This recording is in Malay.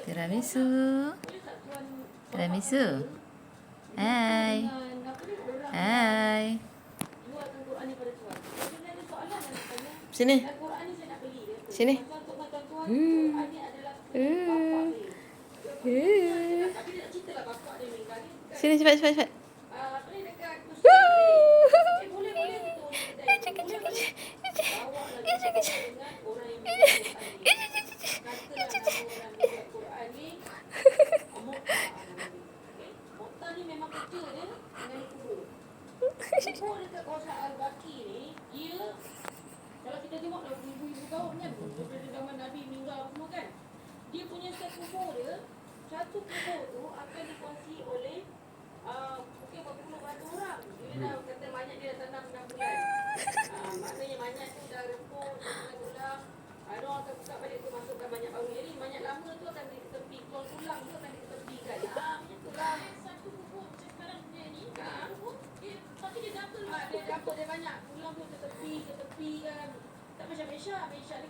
Tiramisu. Tiramisu. Hai. Hai. Sini. Sini. Sini cepat cepat cepat. Kubur dekat kawasan Al-Baqi ni, dia kalau kita tengok ibu-ibu tahun kan, daripada zaman Nabi meninggal semua kan, dia punya satu kubur dia, satu kubur tu akan dikuasai oleh mungkin berapa puluh ratus orang. Dia dah kata banyak dia dah tanam 6 bulan. Maknanya banyak tu dah rempuk, dah tulang-tulang. Ada orang akan buka balik tu, masukkan banyak baru. Jadi banyak lama tu akan ditepi, tulang tu akan ditepikan. Banyak tulang. Satu kubur sekarang punya ni, tapi dia double. Dia double, dia banyak. Tulang tu ke tepi kan. Tak macam Malaysia. Malaysia ni